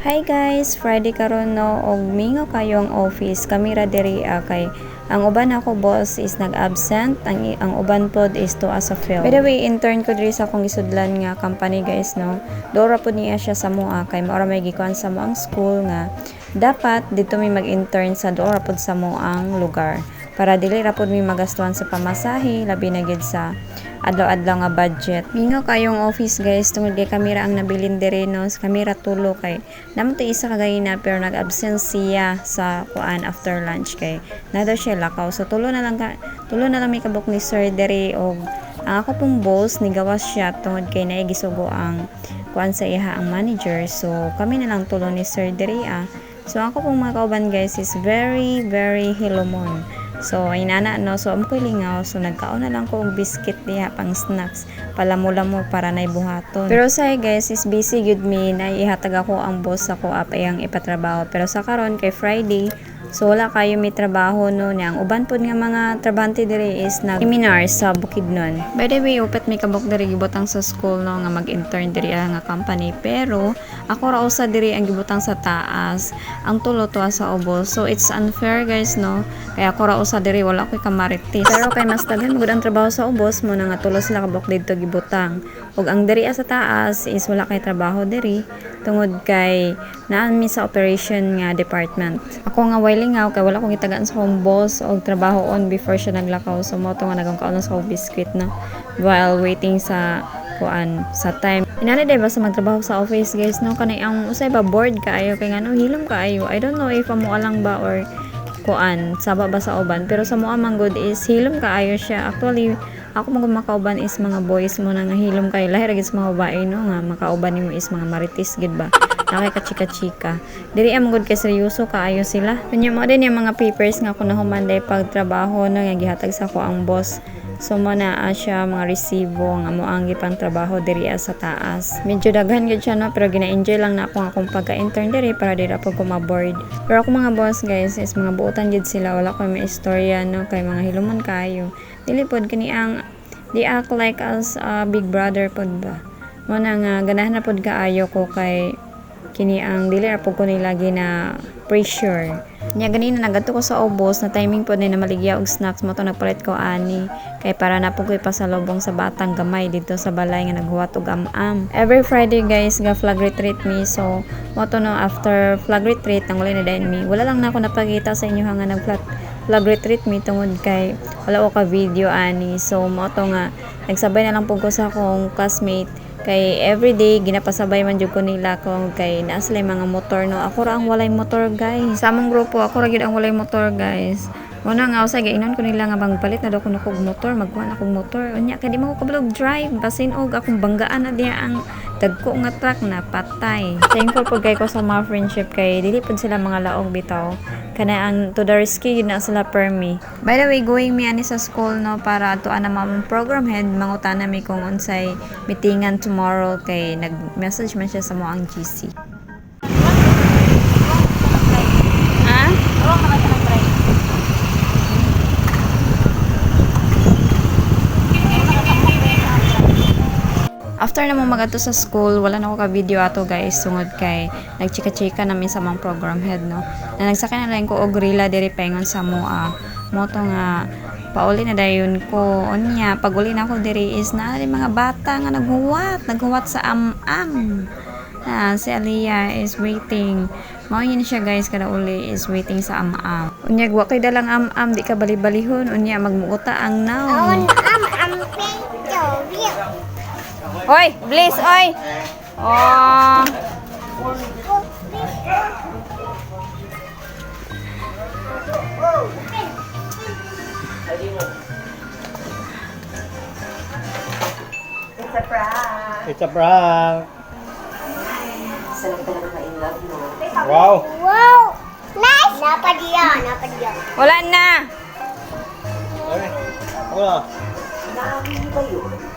Hi guys, Friday karon no og mingo kayo ang office. Kami ra diri kay ang uban ako boss is nag-absent, ang uban pod is to as a film. By the way, intern ko diri sa akong isudlan nga company guys no. Dora pod niya siya sa moa kay mao ra may gikuan sa mo ang school nga dapat dito may mag-intern sa dora pod sa mo ang lugar para dili ra pod mi magastuhan sa pamasahe labi na gid sa adlaw-adlaw nga budget. Mingo kayong office guys tungod kay kamera ang nabilin diri no, kamera tulo kay namo to isa ka gayna pero nag-absent siya sa kuan after lunch kay nado siya lakaw. So tulo na lang may kabuk ni sir diri og ang ako pong boss ni gawas siya tungod kay naay gisugo ang kuan sa iha ang manager. So kami na lang tulo ni sir diri So ako pong mga kauban guys is very hilomon. So, ay nana, no? So, amoy lingaw. So, nagkaon na lang ko og biscuit diha pang snacks. Palamo-lamo para na ibuhaton. Pero sa guys, is busy good me. Naihatag ako ang boss ako apayang ipatrabaho. Pero sa karon kay Friday, so wala kayo may trabaho no. Ang uban pod nga mga trabante diri is nag-seminar sa Bukidnon. By the way, upet may kabuk diri gibutang sa school no nga mag-intern diri nga company. Pero ako ra usa diri ang gibutang sa taas. Ang tulo to sa ubos. So it's unfair guys no. Kaya ako ra usa diri wala koy kamaritis. Pero kay mas daghan gud ang trabaho sa ubos mo nga tulo sila kabuk didto gibutang. Ug ang diri sa taas is wala kay trabaho diri tungod kay naan mi sa operation nga department. Ako nga wailingaw kay wala kong itagaan sa home boss og trabaho on before siya naglakaw. So mo to nga nagangkaon sa biscuit na while waiting sa kuan sa time. Inani day ba sa magtrabaho sa office guys no kanay ang usay ba bored kaayo kay ngano hilom kaayo. I don't know if amo lang ba or kuan saba ba sa uban pero sa moa man good is hilom kaayo siya. Actually ako mga makauban is mga boys mo na nga hilom kayo lahi ra gid sa mga babae no nga makauban nimo is mga maritis gid ba nakay ka chika-chika diri am good kay seryoso kaayo sila kunya mo din yung mga papers nga kuno humanday pagtrabaho no nga gihatag sa ko ang boss. So mo na siya mga resibo nga mo ang gipang trabaho diri sa taas. Medyo daghan gid siya no pero gina-enjoy lang na ako akong pagka-intern diri para dira pag kumaboard. Pero ako mga boss guys is mga buotan gid sila wala ko may istorya no kay mga hilomon kayo. Dili pod kani ang di act like as big brother pod ba. Mo na nga ganahan na pod kaayo ko kay kini ang dili ra pod ko ni lagi na pressure. Nya ganina nagadto ko sa ubos na timing pod ni na maligya og snacks mo to nagpalit ko ani kay para na pud ko ipasalubong sa batang gamay dito sa balay nga naghuwat og am-am. Every Friday guys ga flag retreat mi so mo to no after flag retreat ang wala na dayon mi. Wala lang na ako napakita sa inyo nga flag retreat mi tungod kay wala ko ka video ani. So mo to nga nagsabay na lang pud ko sa akong classmate kay everyday ginapasabay man jud ko nila kung kay naa sila mga motor no ako ra ang walay motor guys sa among grupo ako ra gid ang walay motor guys muna nga usay gainon ko nila nga bang palit na daw ko kog motor magkuha akong motor unya kay di mo ko kabalog drive basin og akong banggaan na diha ang dagko nga truck na patay. Thankful po kay ko sa mga friendship kay dili pud sila mga laog bitaw kana ang to the risky yun na sila per me. By the way, going mi ani sa school no para to ana mamang program head mangutana mi kung unsay meetingan tomorrow kay nag-message man siya sa mo ang GC. After na mo magato sa school, wala na ako ka-video ato guys, sungod kay nagchika-chika namin sa mga program head no. Na nagsakay na lang ko og rila diri paingon sa moa. Moto nga pauli na dayon ko. Unya, pag uli na ako diri is na mga bata nga naghuwat sa am-am. Si Aliyah is waiting. Mao yun siya guys kada uli is waiting sa am-am. Unya wa kay dalang am-am di ka bali-balihon. Unya magmuuta ang naon. Oy, Bliss, oy. Oh. It's a prank. It's a prank. Saan ka talaga in love, no? Wow. Wow! Nice! Napa dia. Wala na. Okay. Wala. Naamin ba yun?